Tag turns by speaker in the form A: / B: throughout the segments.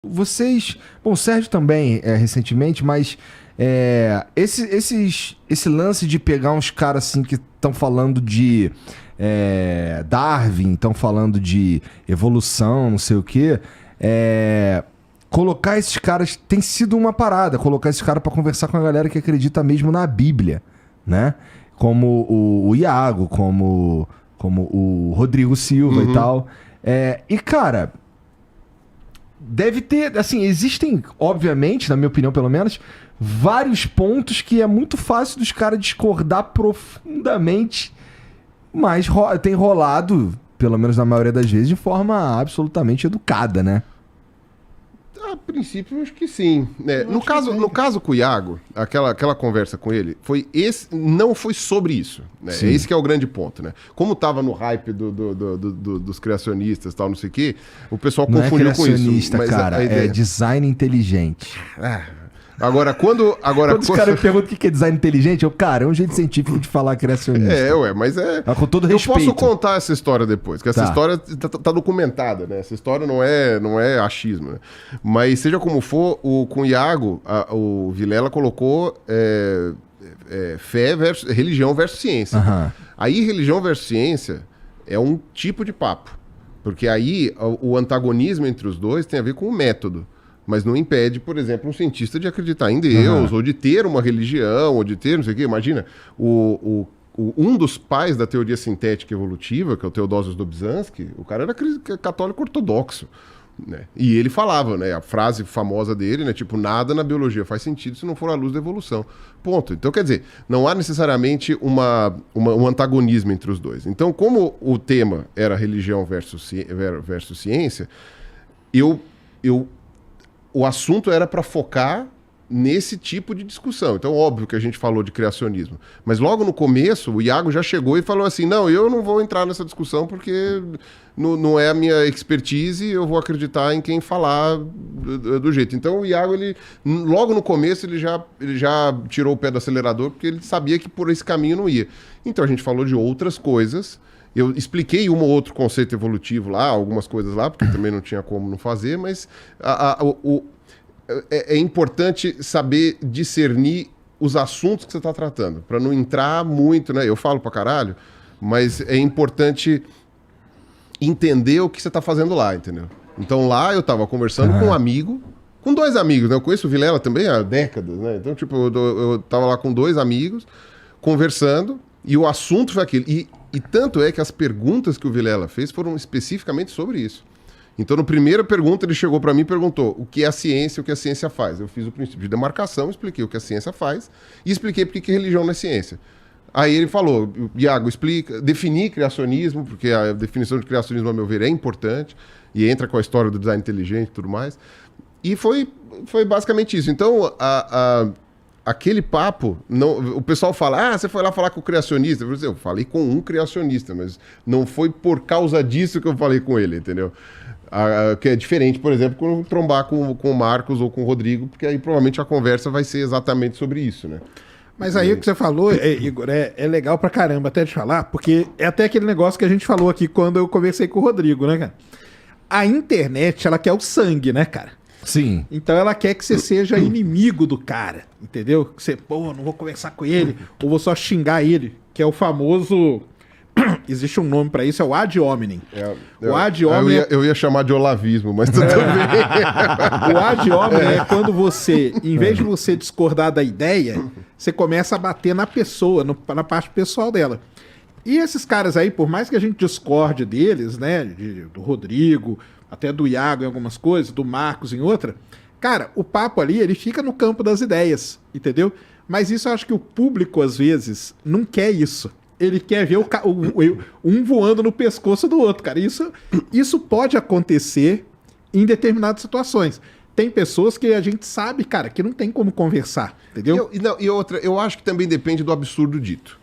A: vocês... Bom, o Sérgio também, recentemente, mas esse lance de pegar uns caras assim que estão falando de Darwin, estão falando de evolução, não sei o quê, colocar esses caras... Tem sido uma parada, colocar esses caras pra conversar com a galera que acredita mesmo na Bíblia, né? Como o Iago, como o Rodrigo Silva e tal. E, cara... Deve ter, assim, existem, obviamente, na minha opinião pelo menos, vários pontos que é muito fácil dos caras discordar profundamente, mas tem rolado, pelo menos na maioria das vezes, de forma absolutamente educada, né?
B: A princípio, eu acho que sim. No caso com o Iago, aquela conversa com ele, não foi sobre isso. Né? Esse que é o grande ponto. Né? Como estava no hype dos criacionistas e tal, não sei o quê, o pessoal confundiu com isso.
A: Mas cara, é design inteligente.
B: Agora, quando
A: os caras me perguntam o que é design inteligente, cara, é um jeito científico de falar criacionista.
B: Mas
A: com todo respeito.
B: Eu posso contar essa história depois, porque essa história tá documentada, né? Essa história não é achismo, né? Mas seja como for, com o Iago, o Vilela colocou fé versus religião versus ciência. Aí, religião versus ciência é um tipo de papo. Porque aí, o antagonismo entre os dois tem a ver com o método. Mas não impede, por exemplo, um cientista de acreditar em Deus, ou de ter uma religião, ou de ter não sei o quê. Imagina, um dos pais da teoria sintética evolutiva, que é o Teodosius Dobzhansky, o cara era católico ortodoxo. Né? E ele falava, né, a frase famosa dele, né, tipo, nada na biologia faz sentido se não for a luz da evolução. Ponto. Então, quer dizer, não há necessariamente um antagonismo entre os dois. Então, como o tema era religião versus ciência, o assunto era para focar nesse tipo de discussão. Então, óbvio que a gente falou de criacionismo. Mas logo no começo, o Iago já chegou e falou assim, não, eu não vou entrar nessa discussão porque não é a minha expertise, eu vou acreditar em quem falar do jeito. Então, o Iago, logo no começo, ele já tirou o pé do acelerador porque ele sabia que por esse caminho não ia. Então, a gente falou de outras coisas. Eu expliquei um ou outro conceito evolutivo lá, algumas coisas lá, porque também não tinha como não fazer, mas é importante saber discernir os assuntos que você está tratando, para não entrar muito, né? Eu falo pra caralho, mas é importante entender o que você está fazendo lá, entendeu? Então lá eu estava conversando com um amigo, com dois amigos, né? Eu conheço o Vilela também há décadas, né? Então, tipo, eu estava lá com dois amigos, conversando, e o assunto foi aquele. E tanto é que as perguntas que o Vilela fez foram especificamente sobre isso. Então, na primeira pergunta, ele chegou para mim e perguntou o que é a ciência e o que a ciência faz. Eu fiz o princípio de demarcação, expliquei o que a ciência faz e expliquei por que religião não é ciência. Aí ele falou, Iago, explica, definir criacionismo, porque a definição de criacionismo, a meu ver, é importante e entra com a história do design inteligente e tudo mais. E foi basicamente isso. Então, aquele papo, o pessoal fala, você foi lá falar com o criacionista. Eu falei com um criacionista, mas não foi por causa disso que eu falei com ele, entendeu? Que é diferente, por exemplo, quando trombar com o Marcos ou com o Rodrigo, porque aí provavelmente a conversa vai ser exatamente sobre isso, né?
C: Mas aí o que você falou, Igor, é legal pra caramba até de falar, porque é até aquele negócio que a gente falou aqui quando eu conversei com o Rodrigo, né, cara? A internet, ela quer o sangue, né, cara?
A: Sim.
C: Então ela quer que você seja inimigo do cara, entendeu? Que você, não vou conversar com ele, ou vou só xingar ele, que é o famoso... Existe um nome pra isso, é o ad hominem. O ad hominem...
B: Eu ia chamar de olavismo, mas tudo bem.
C: O ad hominem é quando você, em vez de você discordar da ideia, você começa a bater na pessoa, na parte pessoal dela. E esses caras aí, por mais que a gente discorde deles, né, do Rodrigo, até do Iago em algumas coisas, do Marcos em outra, cara, o papo ali, ele fica no campo das ideias, entendeu? Mas isso eu acho que o público, às vezes, não quer isso. Ele quer ver um voando no pescoço do outro, cara. Isso pode acontecer em determinadas situações. Tem pessoas que a gente sabe, cara, que não tem como conversar, entendeu?
B: E outra, eu acho que também depende do absurdo dito.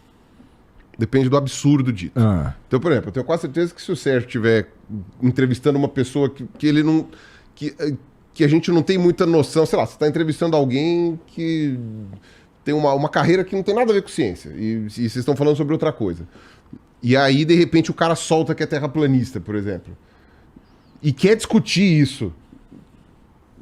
B: Depende do absurdo dito. Então, por exemplo, eu tenho quase certeza que se o Sérgio estiver entrevistando uma pessoa que ele não... Que a gente não tem muita noção, sei lá, você está entrevistando alguém que tem uma carreira que não tem nada a ver com ciência, e vocês estão falando sobre outra coisa. E aí, de repente, o cara solta que é terraplanista, por exemplo, e quer discutir isso.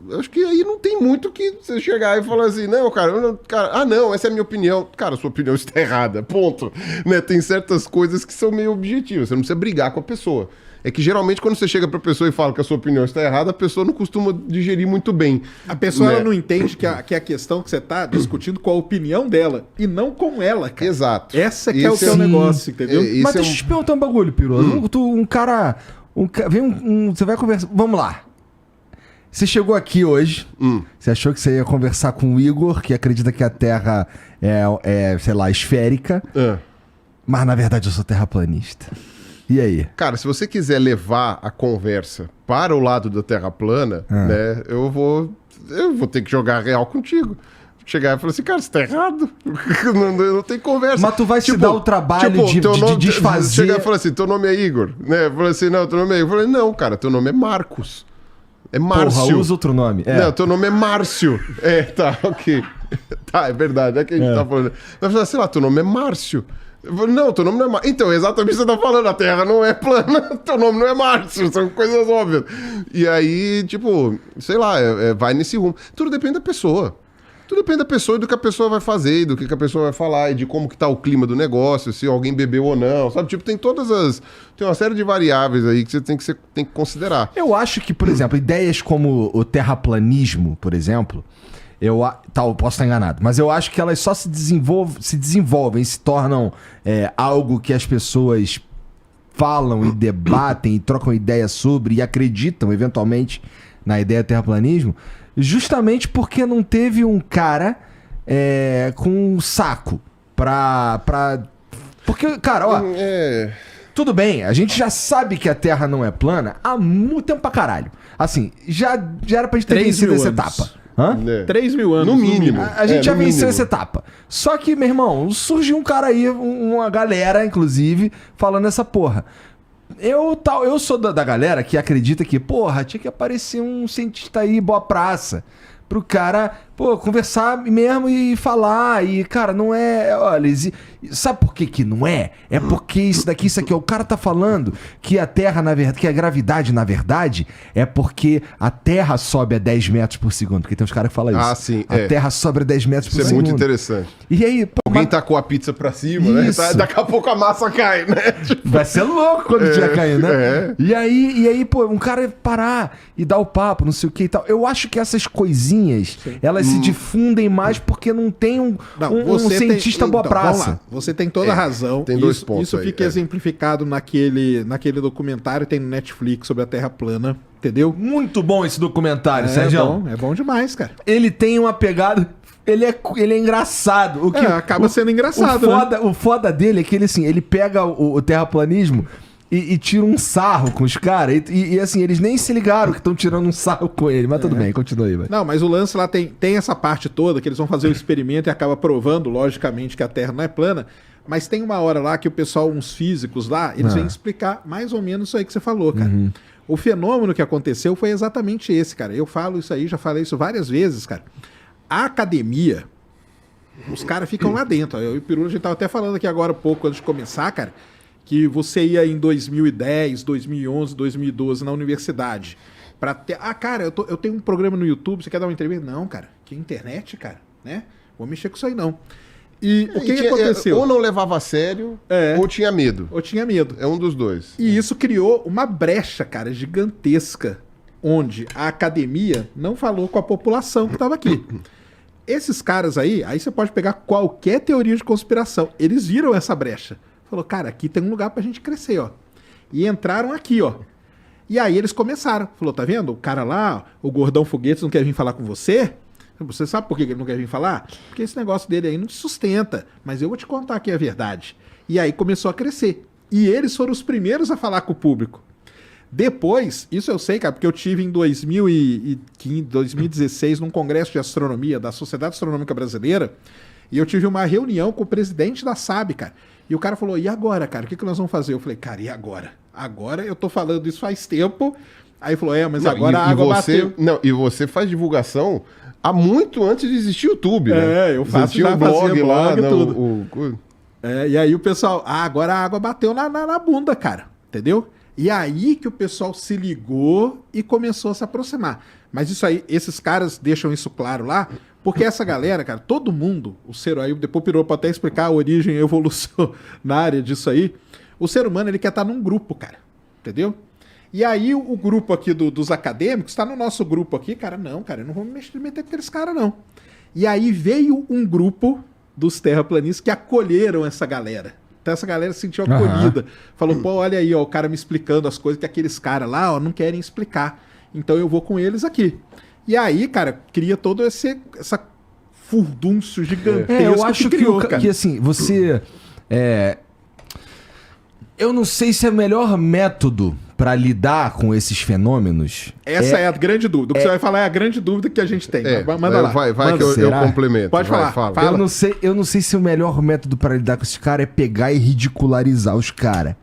B: eu acho que aí não tem muito que você chegar e falar assim, não, cara, não, essa é a minha opinião. Cara, sua opinião está errada, ponto. Né? Tem certas coisas que são meio objetivas, você não precisa brigar com a pessoa. É que geralmente quando você chega pra pessoa e fala que a sua opinião está errada, a pessoa não costuma digerir muito bem.
C: A pessoa
B: né?
C: ela não entende que a questão que você tá discutindo com a opinião dela e não com ela, cara.
B: Exato.
C: Essa que é o teu negócio, entendeu?
A: Mas deixa eu te perguntar um bagulho, Pirula. Você vai conversar... Vamos lá. Você chegou aqui hoje, você achou que você ia conversar com o Igor, que acredita que a Terra sei lá, esférica, mas na verdade eu sou terraplanista. E aí?
B: Cara, se você quiser levar a conversa para o lado da Terra plana, né, eu vou ter que jogar real contigo. Chegar e falar assim, cara, você tá errado. não tem conversa.
A: Mas tu vai se dar o trabalho de desfazer...
B: Chegar e falar assim, teu nome é Igor. Né? Falar assim, não, teu nome é Igor. Eu falei, não, cara, teu nome é Marcos. É Márcio.
A: Porra, usa outro nome.
B: Não, teu nome é Márcio. Tá, ok. Tá, é verdade, é que a gente tá falando. Vai falar, sei lá, teu nome é Márcio. Eu falei, não, teu nome não é Márcio. Então, exatamente o que você tá falando, a Terra não é plana, teu nome não é Márcio, são coisas óbvias. E aí, tipo, sei lá, vai nesse rumo. Tudo depende da pessoa. Tudo depende da pessoa e do que a pessoa vai fazer, e do que a pessoa vai falar, e de como que tá o clima do negócio, se alguém bebeu ou não, sabe? Tipo, tem tem uma série de variáveis aí que você tem que considerar.
A: Eu acho que, por exemplo, ideias como o terraplanismo, por exemplo, eu posso estar enganado, mas eu acho que elas só se desenvolvem, se tornam algo que as pessoas falam e debatem e trocam ideias sobre e acreditam, eventualmente, na ideia terraplanismo, justamente porque não teve um cara com um saco pra... Porque, cara, ó... Tudo bem, a gente já sabe que a Terra não é plana há muito tempo pra caralho. Assim, já era pra gente ter vencido essa etapa. Hã?
C: 3 mil anos.
B: No mínimo.
A: A gente já venceu essa etapa. Só que, meu irmão, surgiu um cara aí, uma galera, inclusive, falando essa porra. Eu sou da galera que acredita que, porra, tinha que aparecer um cientista aí, boa praça, pro cara, conversar mesmo e falar. E, cara, não é... Olha, sabe por que não é? É porque isso aqui, o cara tá falando que a Terra, na verdade, que a gravidade, na verdade, é porque a Terra sobe a 10 metros por segundo. Porque tem uns caras que falam isso.
B: Ah, sim.
A: A Terra sobe a 10 metros por segundo.
B: Isso é muito interessante.
A: E aí,
B: Alguém tacou a pizza pra cima,
A: isso,
B: né? Daqui a pouco a massa cai, né?
A: Vai ser louco quando tiver caindo, né? E aí, um cara parar e dar o papo, não sei o que e tal. Eu acho que essas coisinhas, elas se difundem mais porque não tem um cientista boa praça.
C: Você tem toda a razão.
B: Tem dois pontos
C: isso
B: aí,
C: fica exemplificado naquele documentário, tem no Netflix sobre a Terra plana, entendeu?
A: Muito bom esse documentário, Sérgio.
C: É bom demais, cara.
A: Ele tem uma pegada... Ele é engraçado.
C: Acaba sendo engraçado, né?
A: O foda dele é que ele pega o terraplanismo e tira um sarro com os caras. E assim, eles nem se ligaram que estão tirando um sarro com ele. Mas tudo bem, continua aí, vai.
C: Não, mas o lance lá tem essa parte toda que eles vão fazer o experimento e acaba provando, logicamente, que a Terra não é plana. Mas tem uma hora lá que o pessoal, uns físicos lá, eles vêm explicar mais ou menos isso aí que você falou, cara. O fenômeno que aconteceu foi exatamente esse, cara. Eu falo isso aí, já falei isso várias vezes, cara. A academia, os caras ficam lá dentro. Eu e o Pirula, a gente tava até falando aqui agora há pouco, antes de começar, cara, que você ia em 2010, 2011, 2012 na universidade pra ter... Ah, cara, eu tenho um programa no YouTube, você quer dar uma entrevista? Não, cara, que internet, cara, né? Vou mexer com isso aí, não. E o que aconteceu?
B: Ou não levava a sério, ou tinha medo.
C: Ou tinha medo.
B: É um dos dois.
C: E isso criou uma brecha, cara, gigantesca, onde a academia não falou com a população que estava aqui. Esses caras aí você pode pegar qualquer teoria de conspiração. Eles viram essa brecha. Falou, cara, aqui tem um lugar pra gente crescer, ó. E entraram aqui, ó. E aí eles começaram. Falou, tá vendo? O cara lá, o Gordão Foguetes não quer vir falar com você? Você sabe por que ele não quer vir falar? Porque esse negócio dele aí não te sustenta. Mas eu vou te contar aqui a verdade. E aí começou a crescer. E eles foram os primeiros a falar com o público. Depois, isso eu sei, cara, porque eu tive em 2015, 2016 num congresso de astronomia da Sociedade Astronômica Brasileira, e eu tive uma reunião com o presidente da SAB, cara. E o cara falou, e agora, cara, o que nós vamos fazer? Eu falei, cara, e agora? Agora eu tô falando isso faz tempo. Aí falou, mas agora a água bateu.
B: Não, e você faz divulgação há muito antes de existir YouTube, né?
C: Eu faço,
B: já blog lá,
C: tudo. E aí o pessoal, agora a água bateu na bunda, cara, entendeu? E aí que o pessoal se ligou e começou a se aproximar. Mas isso aí, esses caras deixam isso claro lá, porque essa galera, cara, todo mundo, o ser aí, depois pirou pra até explicar a origem e a evolução na área disso aí, o ser humano, ele quer estar num grupo, cara, entendeu? E aí o grupo aqui dos acadêmicos, tá no nosso grupo aqui, cara, não, cara, eu não vou me meter com aqueles caras, não. E aí veio um grupo dos terraplanistas que acolheram essa galera. Então essa galera se sentiu acolhida. Falou, pô, olha aí, ó, o cara me explicando as coisas que aqueles caras lá, ó, não querem explicar. Então eu vou com eles aqui. E aí, cara, cria todo essa furdúncio gigantesco.
A: Eu acho
C: criou,
A: que assim, você... Eu não sei se é o melhor método pra lidar com esses fenômenos.
C: Essa é a grande dúvida. O que você vai falar é a grande dúvida que a gente tem. Manda lá.
B: Vai
C: Manda.
B: que eu complemento.
C: Pode falar.
B: Fala.
A: Eu não sei se o melhor método pra lidar com esses caras é pegar e ridicularizar os caras.